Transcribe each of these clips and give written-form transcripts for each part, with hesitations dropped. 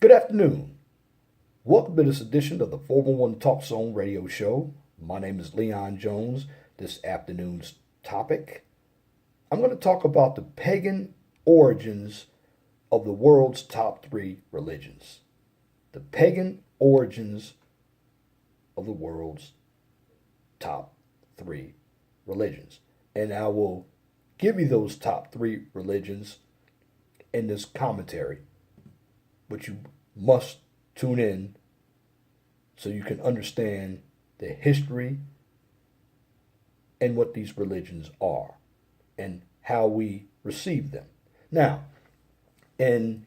Good afternoon. Welcome to this edition of the 411 Talk Zone radio show. My name is Leon Jones. This afternoon's topic, I'm going to talk about the pagan origins of the world's top three religions. The pagan origins of the world's top three religions. And I will give you those top three religions in this commentary, but you must tune in so you can understand the history and what these religions are and how we receive them. Now, in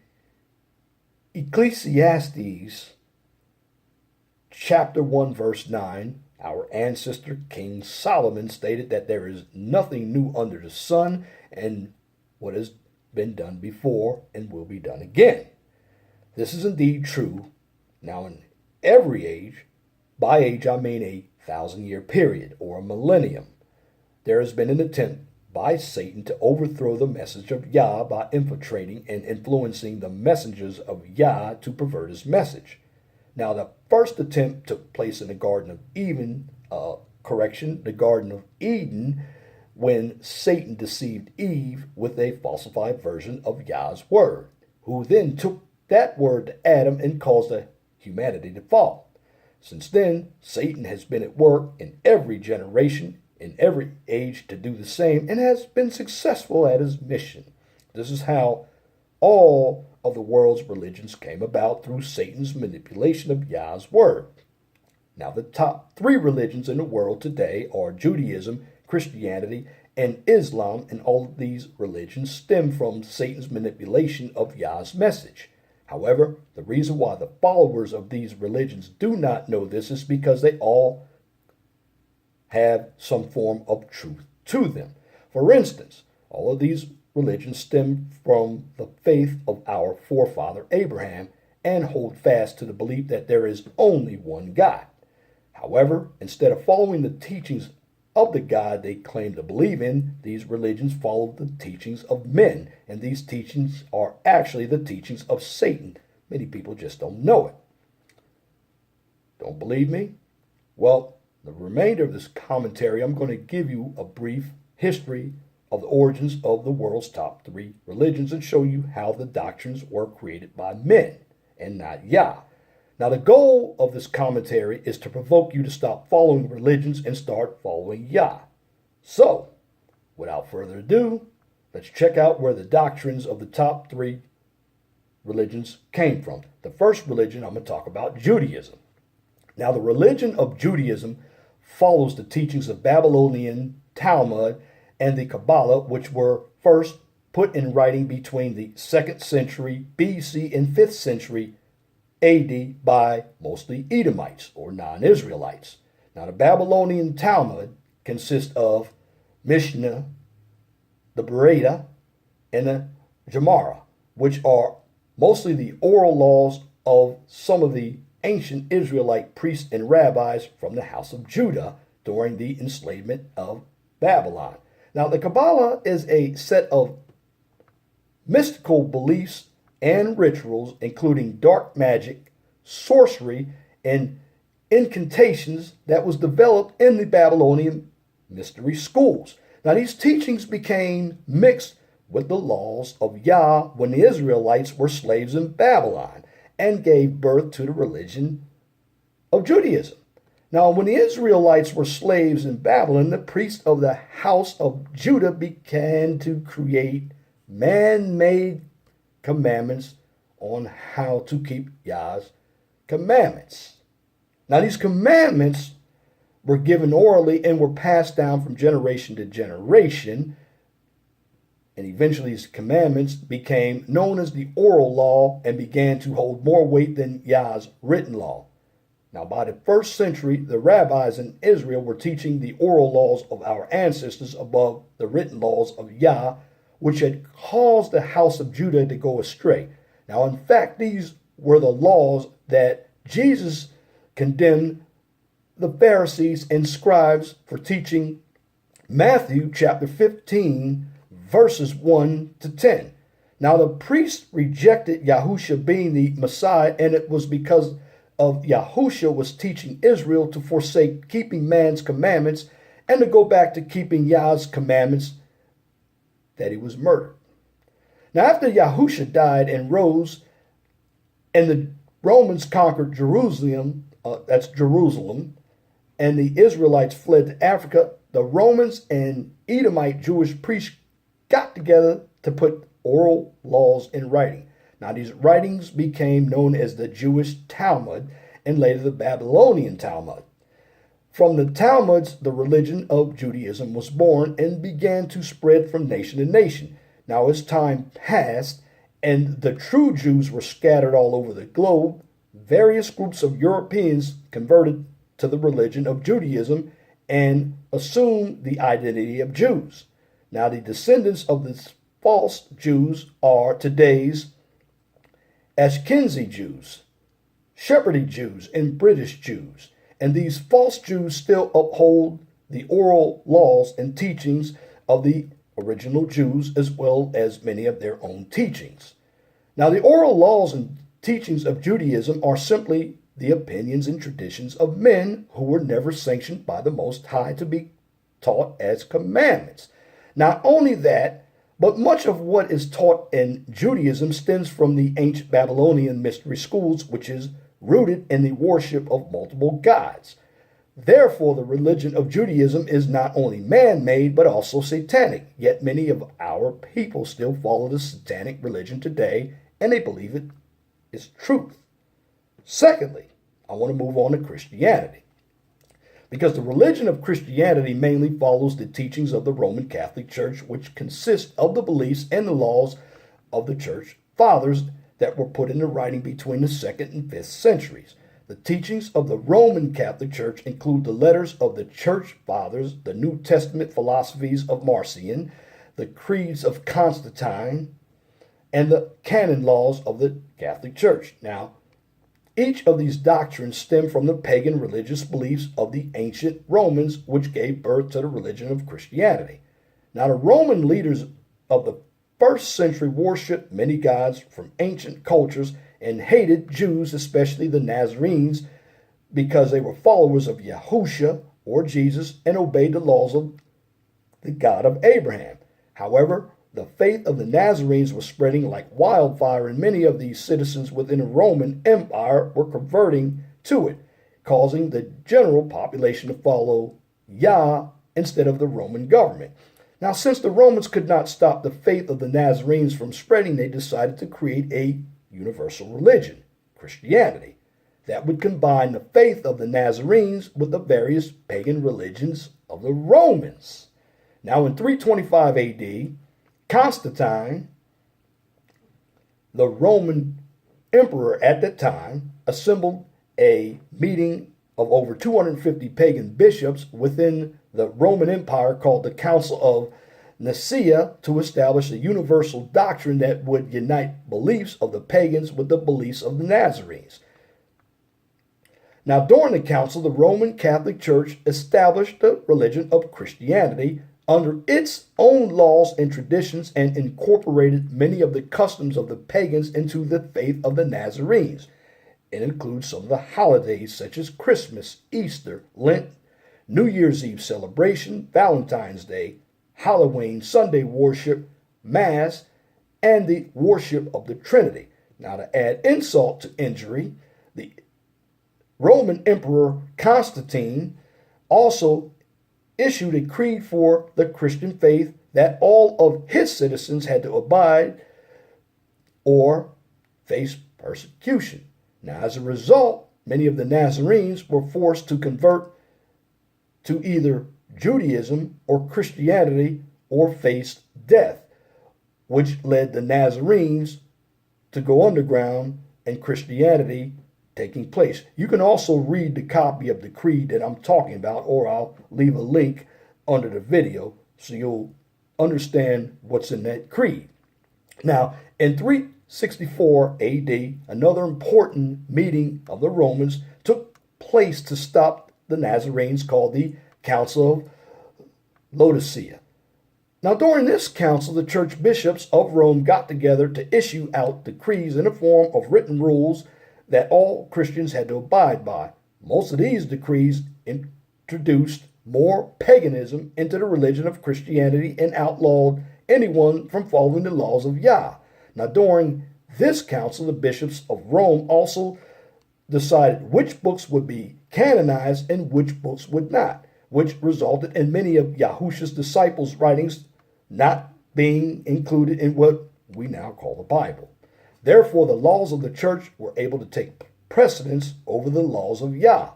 Ecclesiastes chapter 1 verse 9, our ancestor King Solomon stated that there is nothing new under the sun, and what has been done before and will be done again. This is indeed true. Now, in every age, by age I mean a 1,000-year period or a millennium, there has been an attempt by Satan to overthrow the message of Yah by infiltrating and influencing the messengers of Yah to pervert his message. Now, the first attempt took place in the Garden of the Garden of Eden, when Satan deceived Eve with a falsified version of Yah's word, who then took that word to Adam and caused humanity to fall. Since then, Satan has been at work in every generation, in every age, to do the same, and has been successful at his mission. This is how all of the world's religions came about, through Satan's manipulation of Yah's word. Now, the top three religions in the world today are Judaism, Christianity, and Islam, and all of these religions stem from Satan's manipulation of Yah's message. However, the reason why the followers of these religions do not know this is because they all have some form of truth to them. For instance, all of these religions stem from the faith of our forefather Abraham and hold fast to the belief that there is only one God. However, instead of following the teachings of the God they claim to believe in, these religions follow the teachings of men, and these teachings are actually the teachings of Satan. Many people just don't know it. Don't believe me? Well, the remainder of this commentary, I'm going to give you a brief history of the origins of the world's top three religions and show you how the doctrines were created by men and not Yah. Now, the goal of this commentary is to provoke you to stop following religions and start following Yah. So, without further ado, let's check out where the doctrines of the top three religions came from. The first religion I'm going to talk about, Judaism. Now, the religion of Judaism follows the teachings of Babylonian Talmud and the Kabbalah, which were first put in writing between the 2nd century BC and 5th century AD by mostly Edomites or non-Israelites. Now, the Babylonian Talmud consists of Mishnah, the Berurah, and the Gemara, which are mostly the oral laws of some of the ancient Israelite priests and rabbis from the house of Judah during the enslavement of Babylon. Now, the Kabbalah is a set of mystical beliefs and rituals, including dark magic, sorcery, and incantations that was developed in the Babylonian mystery schools. Now, these teachings became mixed with the laws of Yah when the Israelites were slaves in Babylon and gave birth to the religion of Judaism. Now, when the Israelites were slaves in Babylon, the priests of the house of Judah began to create man-made commandments on how to keep Yah's commandments. Now, these commandments were given orally and were passed down from generation to generation, and eventually these commandments became known as the oral law and began to hold more weight than Yah's written law. Now, by the 1st century, the rabbis in Israel were teaching the oral laws of our ancestors above the written laws of Yah, which had caused the house of Judah to go astray. Now, in fact, these were the laws that Jesus condemned the Pharisees and scribes for teaching. Matthew chapter 15, verses 1 to 10. Now the priests rejected Yahusha being the Messiah, and it was because of Yahusha was teaching Israel to forsake keeping man's commandments and to go back to keeping Yah's commandments that he was murdered. Now after Yahusha died and rose, and the Romans conquered Jerusalem, that's Jerusalem, and the Israelites fled to Africa, the Romans and Edomite Jewish priests got together to put oral laws in writing. Now, these writings became known as the Jewish Talmud and later the Babylonian Talmud. From the Talmuds, the religion of Judaism was born and began to spread from nation to nation. Now, as time passed and the true Jews were scattered all over the globe, various groups of Europeans converted to the religion of Judaism and assumed the identity of Jews. Now, the descendants of the false Jews are today's Ashkenazi Jews, Sephardi Jews, and British Jews. And these false Jews still uphold the oral laws and teachings of the original Jews as well as many of their own teachings. Now, the oral laws and teachings of Judaism are simply the opinions and traditions of men who were never sanctioned by the Most High to be taught as commandments. Not only that, but much of what is taught in Judaism stems from the ancient Babylonian mystery schools, which is rooted in the worship of multiple gods. Therefore, the religion of Judaism is not only man-made, but also satanic. Yet many of our people still follow the satanic religion today, and they believe it is truth. Secondly, I want to move on to Christianity, because the religion of Christianity mainly follows the teachings of the Roman Catholic Church, which consists of the beliefs and the laws of the church fathers that were put into writing between the 2nd and 5th centuries. The teachings of the Roman Catholic Church include the letters of the church fathers, the New Testament philosophies of Marcion, the creeds of Constantine, and the canon laws of the Catholic Church. Now, each of these doctrines stem from the pagan religious beliefs of the ancient Romans, which gave birth to the religion of Christianity. Now, the Roman leaders of the 1st century worshipped many gods from ancient cultures and hated Jews, especially the Nazarenes, because they were followers of Yahusha or Jesus and obeyed the laws of the God of Abraham. However, the faith of the Nazarenes was spreading like wildfire, and many of these citizens within the Roman Empire were converting to it, causing the general population to follow Yah instead of the Roman government. Now, since the Romans could not stop the faith of the Nazarenes from spreading, they decided to create a universal religion, Christianity, that would combine the faith of the Nazarenes with the various pagan religions of the Romans. Now, in 325 AD, Constantine, the Roman emperor at that time, assembled a meeting of over 250 pagan bishops within the Roman Empire called the Council of Nicaea to establish a universal doctrine that would unite beliefs of the pagans with the beliefs of the Nazarenes. Now, during the council, the Roman Catholic Church established the religion of Christianity under its own laws and traditions and incorporated many of the customs of the pagans into the faith of the Nazarenes. It includes some of the holidays such as Christmas, Easter, Lent, New Year's Eve celebration, Valentine's Day, Halloween, Sunday worship, Mass, and the worship of the Trinity. Now, to add insult to injury, the Roman Emperor Constantine also issued a creed for the Christian faith that all of his citizens had to abide or face persecution. Now, as a result, many of the Nazarenes were forced to convert to either Judaism or Christianity or faced death, which led the Nazarenes to go underground and Christianity taking place. You can also read the copy of the creed that I'm talking about, or I'll leave a link under the video so you'll understand what's in that creed. Now, in 364 AD, another important meeting of the Romans took place to stop the Nazarenes called the Council of Laodicea. Now, during this council, the church bishops of Rome got together to issue out decrees in the form of written rules that all Christians had to abide by. Most of these decrees introduced more paganism into the religion of Christianity and outlawed anyone from following the laws of Yah. Now, during this council, the bishops of Rome also decided which books would be canonized and which books would not, which resulted in many of Yahushua's disciples' writings not being included in what we now call the Bible. Therefore, the laws of the church were able to take precedence over the laws of Yah.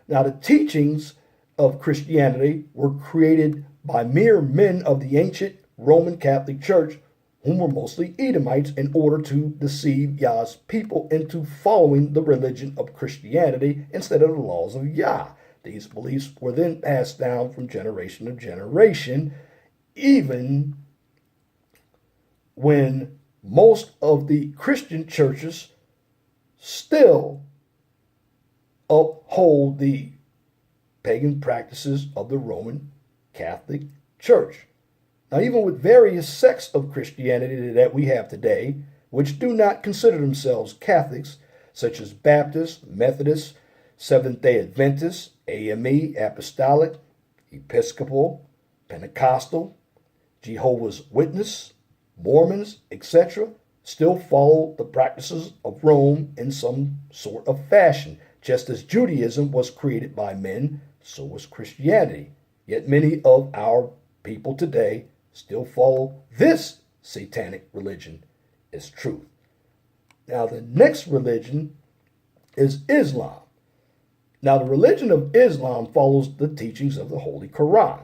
Now, the teachings of Christianity were created by mere men of the ancient Roman Catholic Church, whom were mostly Edomites, in order to deceive Yah's people into following the religion of Christianity instead of the laws of Yah. These beliefs were then passed down from generation to generation, even when most of the Christian churches still uphold the pagan practices of the Roman Catholic Church. Now, even with various sects of Christianity that we have today, which do not consider themselves Catholics, such as Baptists, Methodists, Seventh-day Adventists, AME, Apostolic, Episcopal, Pentecostal, Jehovah's Witness, Mormons, etc., still follow the practices of Rome in some sort of fashion. Just as Judaism was created by men, so was Christianity. Yet many of our people today still follow this satanic religion as truth. Now, the next religion is Islam. Now, the religion of Islam follows the teachings of the Holy Quran,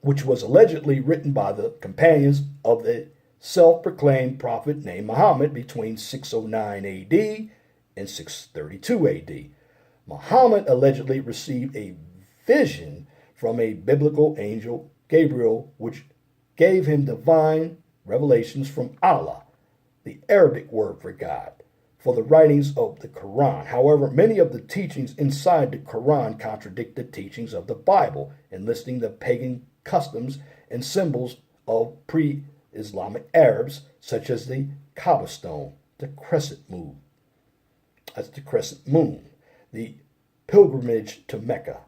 which was allegedly written by the companions of the self-proclaimed prophet named Muhammad between 609 AD and 632 AD. Muhammad allegedly received a vision from a biblical angel, Gabriel, which gave him divine revelations from Allah, the Arabic word for God, for the writings of the Quran. However, many of the teachings inside the Quran contradict the teachings of the Bible, enlisting the pagan customs and symbols of pre-Islamic Arabs, such as the Kaaba stone, the crescent moon. That's the crescent moon, the pilgrimage to Mecca,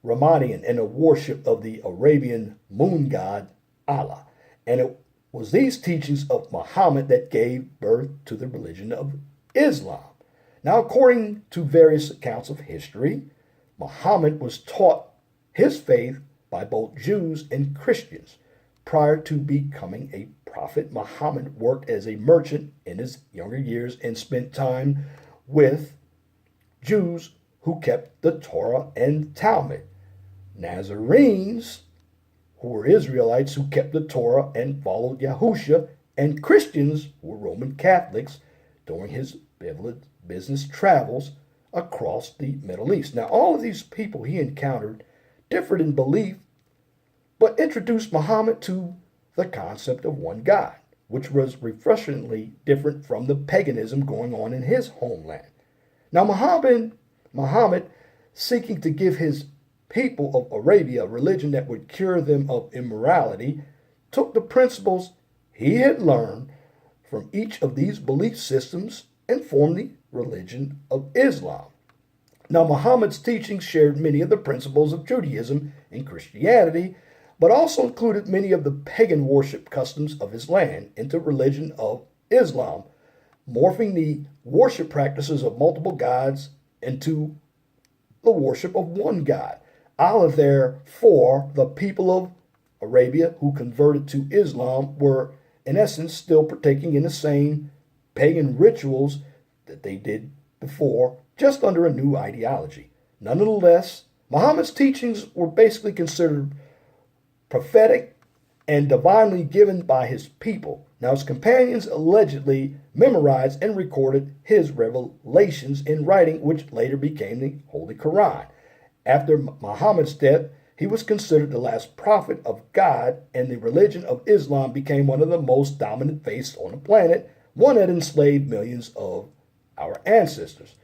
Ramadan, and the worship of the Arabian moon god Allah. And it was these teachings of Muhammad that gave birth to the religion of Islam. Now, according to various accounts of history, Muhammad was taught his faith by both Jews and Christians. Prior to becoming a prophet, Muhammad worked as a merchant in his younger years and spent time with Jews who kept the Torah and Talmud, Nazarenes, who were Israelites who kept the Torah and followed Yahushua, and Christians, who were Roman Catholics, during his business travels across the Middle East. Now, all of these people he encountered differed in belief, but introduced Muhammad to the concept of one God, which was refreshingly different from the paganism going on in his homeland. Now, Muhammad, seeking to give his people of Arabia a religion that would cure them of immorality, took the principles he had learned from each of these belief systems and formed the religion of Islam. Now, Muhammad's teachings shared many of the principles of Judaism and Christianity, but also included many of the pagan worship customs of his land into religion of Islam, morphing the worship practices of multiple gods into the worship of one God. Allah, therefore, the people of Arabia who converted to Islam were, in essence, still partaking in the same pagan rituals that they did before, just under a new ideology. Nonetheless, Muhammad's teachings were basically considered prophetic and divinely given by his people. Now, his companions allegedly memorized and recorded his revelations in writing, which later became the Holy Quran. After Muhammad's death, he was considered the last prophet of God, and the religion of Islam became one of the most dominant faiths on the planet, one that enslaved millions of our ancestors.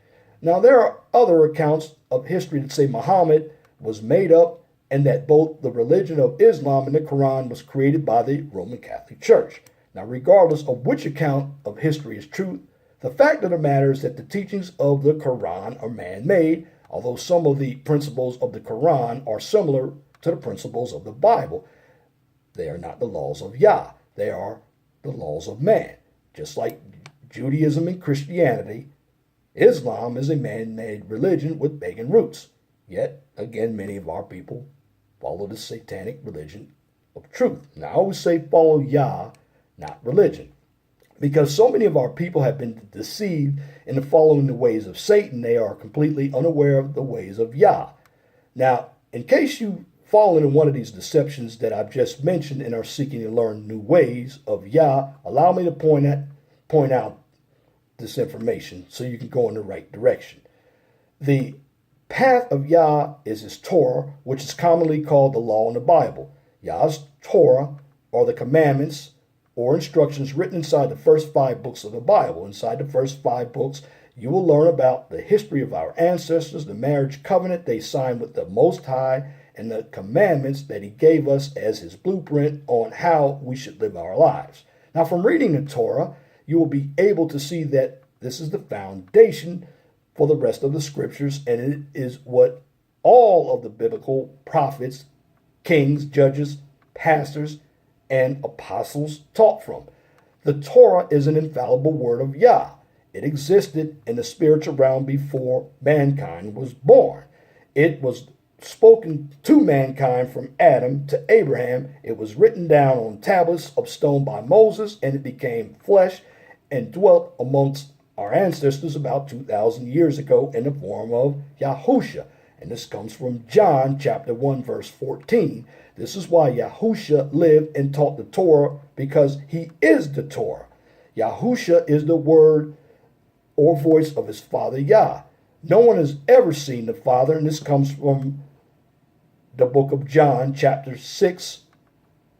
Now, there are other accounts of history that say Muhammad was made up and that both the religion of Islam and the Quran was created by the Roman Catholic Church. Now, regardless of which account of history is true, the fact of the matter is that the teachings of the Quran are man-made, although some of the principles of the Quran are similar to the principles of the Bible. They are not the laws of Yah. They are the laws of man. Just like Judaism and Christianity, Islam is a man-made religion with pagan roots. Yet, again, many of our people follow the satanic religion of truth. Now, I always say follow Yah, not religion. Because so many of our people have been deceived into following the ways of Satan, they are completely unaware of the ways of Yah. Now, in case you fall into one of these deceptions that I've just mentioned and are seeking to learn new ways of Yah, allow me to point out this information so you can go in the right direction. The path of Yah is his Torah, which is commonly called the law in the Bible. Yah's Torah are the commandments or instructions written inside the first 5 books of the Bible. Inside the first 5 books, you will learn about the history of our ancestors, the marriage covenant they signed with the Most High, and the commandments that he gave us as his blueprint on how we should live our lives. Now, from reading the Torah, you will be able to see that this is the foundation for the rest of the scriptures, and it is what all of the biblical prophets, kings, judges, pastors, and apostles taught from. The Torah is an infallible word of Yah. It existed in the spiritual realm before mankind was born. It was spoken to mankind from Adam to Abraham. It was written down on tablets of stone by Moses, and it became flesh and dwelt amongst our ancestors about 2,000 years ago in the form of Yahusha. And this comes from John chapter 1, verse 14. This is why Yahusha lived and taught the Torah, because he is the Torah. Yahusha is the word or voice of his father Yah. No one has ever seen the Father, and this comes from the book of John, chapter 6,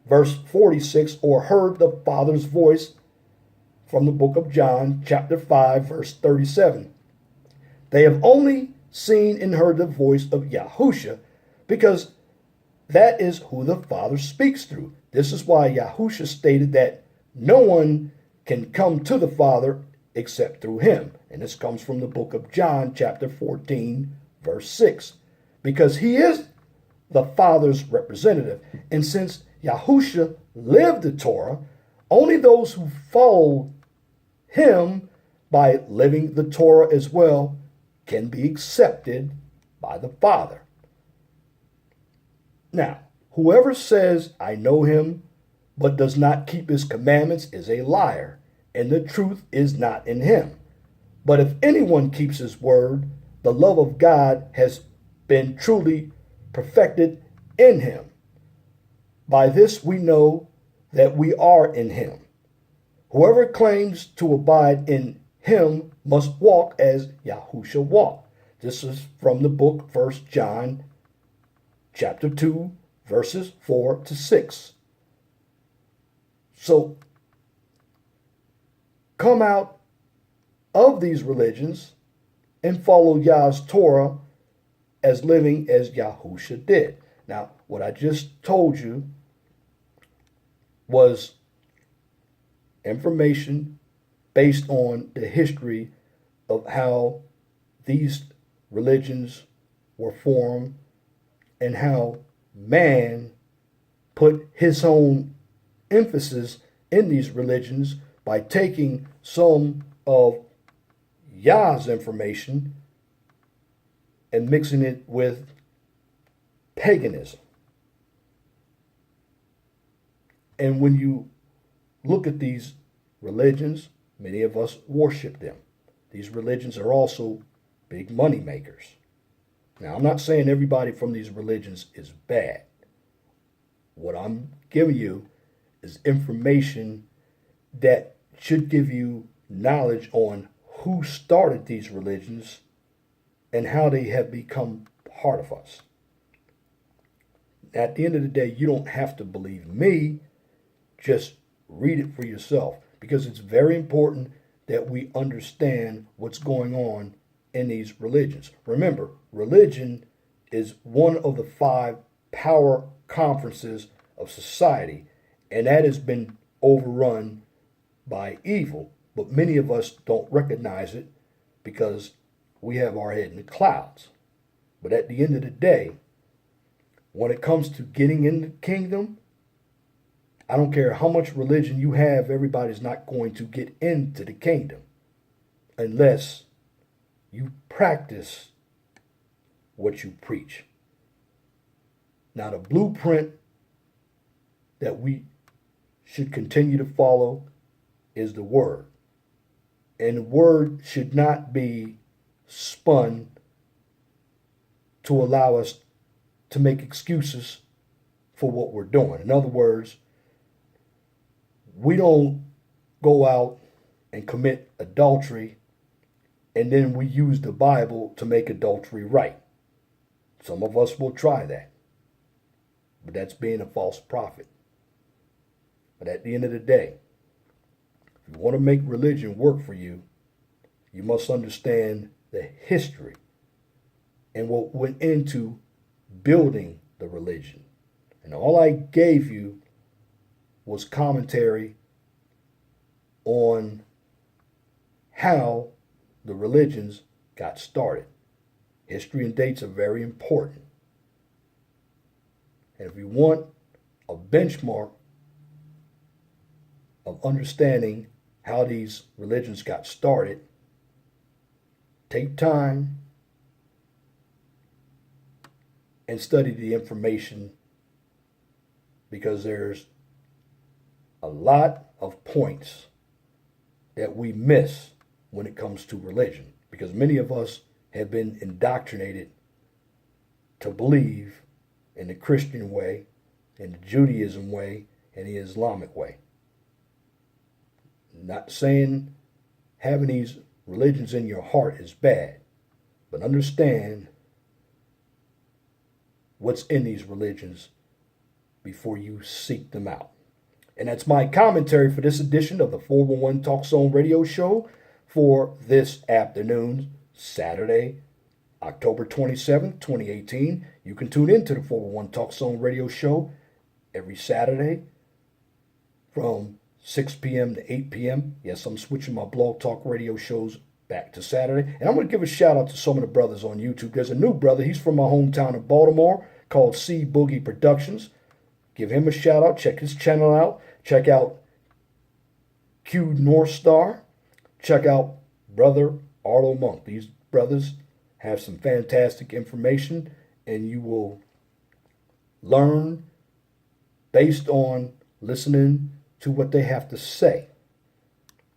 verse 46, or heard the Father's voice from the book of John, chapter 5, verse 37. They have only seen and heard the voice of Yahusha, because that is who the Father speaks through. This is why Yahusha stated that no one can come to the Father except through him. And this comes from the book of John, chapter 14, verse 6. Because he is the Father's representative. And since Yahusha lived the Torah, only those who followed him by living the Torah as well can be accepted by the Father. Now, whoever says, I know him, but does not keep his commandments is a liar, and the truth is not in him. But if anyone keeps his word, the love of God has been truly perfected in him. By this we know that we are in him. Whoever claims to abide in him must walk as Yahusha walked. This is from the book 1 John chapter 2, verses 4 to 6. So, come out of these religions and follow Yah's Torah as living as Yahusha did. Now, what I just told you was information based on the history of how these religions were formed and how man put his own emphasis in these religions by taking some of Yah's information and mixing it with paganism. And when you look at these religions, many of us worship them. These religions are also big money makers. Now, I'm not saying everybody from these religions is bad. What I'm giving you is information that should give you knowledge on who started these religions and how they have become part of us. At the end of the day, you don't have to believe me. Just read it for yourself, because it's very important that we understand what's going on in these religions. Remember, religion is one of the 5 power conferences of society, and that has been overrun by evil. But many of us don't recognize it because we have our head in the clouds. But at the end of the day, when it comes to getting in the kingdom, I don't care how much religion you have, everybody's not going to get into the kingdom unless you practice what you preach. Now, the blueprint that we should continue to follow is the word. And the word should not be spun to allow us to make excuses for what we're doing. In other words, we don't go out and commit adultery and then we use the Bible to make adultery right. Some of us will try that, but that's being a false prophet. But at the end of the day, if you want to make religion work for you, you must understand the history and what went into building the religion. And all I gave you was commentary on how the religions got started. History and dates are very important. And if you want a benchmark of understanding how these religions got started, take time and study the information, because there's a lot of points that we miss when it comes to religion, because many of us have been indoctrinated to believe in the Christian way, in the Judaism way, and the Islamic way. Not saying having these religions in your heart is bad, but understand what's in these religions before you seek them out. And that's my commentary for this edition of the 411 Talk Zone radio show for this afternoon, Saturday, October 27th, 2018. You can tune in to the 411 Talk Zone radio show every Saturday from 6 p.m. to 8 p.m. Yes, I'm switching my blog talk radio shows back to Saturday. And I'm going to give a shout out to some of the brothers on YouTube. There's a new brother. He's from my hometown of Baltimore, called C Boogie Productions. Give him a shout out. Check his channel out. Check out Q North Star. Check out Brother Arlo Monk. These brothers have some fantastic information, and you will learn based on listening to what they have to say.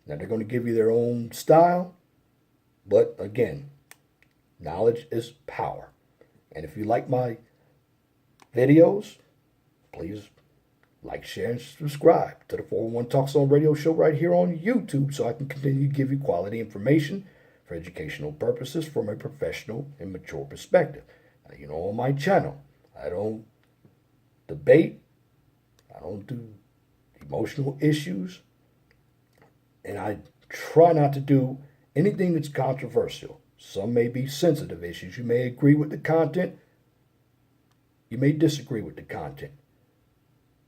Now, they're going to give you their own style, but again, knowledge is power. And if you like my videos, please like, share, and subscribe to the 401 Talk Zone radio show right here on YouTube, so I can continue to give you quality information for educational purposes from a professional and mature perspective. Now, you know, on my channel, I don't debate, I don't do emotional issues, and I try not to do anything that's controversial. Some may be sensitive issues. You may agree with the content, you may disagree with the content.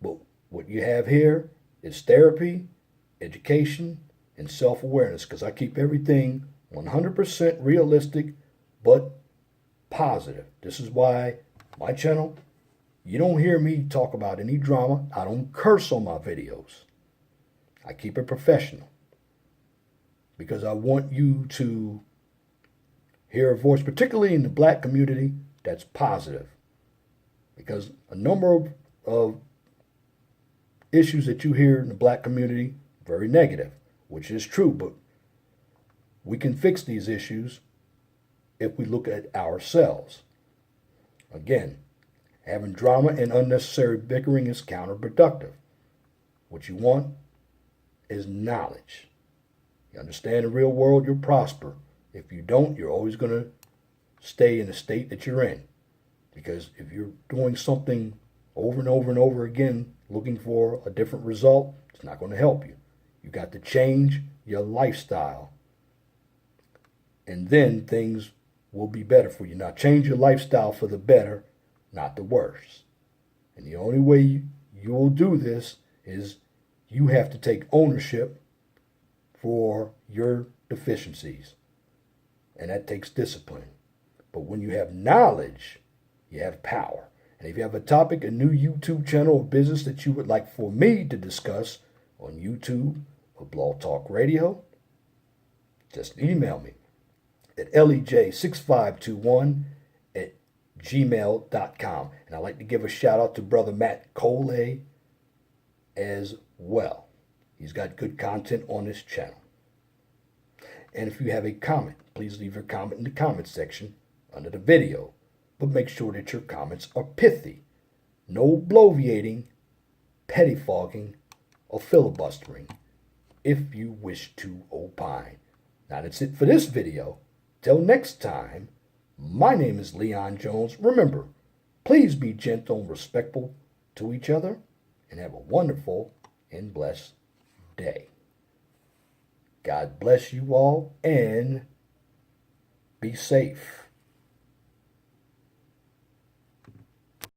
But what you have here is therapy, education, and self-awareness, because I keep everything 100% realistic but positive. This is why my channel, you don't hear me talk about any drama. I don't curse on my videos. I keep it professional because I want you to hear a voice, particularly in the black community, that's positive. Because a number of issues that you hear in the black community, very negative, which is true, but we can fix these issues if we look at ourselves. Again, having drama and unnecessary bickering is counterproductive. What you want is knowledge. You understand the real world, you'll prosper. If you don't, you're always going to stay in the state that you're in. Because if you're doing something over and over and over again, looking for a different result, it's not going to help you. You got to change your lifestyle, and then things will be better for you. Now, change your lifestyle for the better, not the worse. And the only way you will do this is you have to take ownership for your deficiencies. And that takes discipline. But when you have knowledge, you have power. And if you have a topic, a new YouTube channel or business that you would like for me to discuss on YouTube or Blog Talk Radio, just email me at lej6521@gmail.com. And I'd like to give a shout out to Brother Matt Coley as well. He's got good content on his channel. And if you have a comment, please leave your comment in the comment section under the video. But make sure that your comments are pithy. No bloviating, pettifogging, or filibustering if you wish to opine. Now that's it for this video. Till next time, my name is Leon Jones. Remember, please be gentle and respectful to each other and have a wonderful and blessed day. God bless you all and be safe.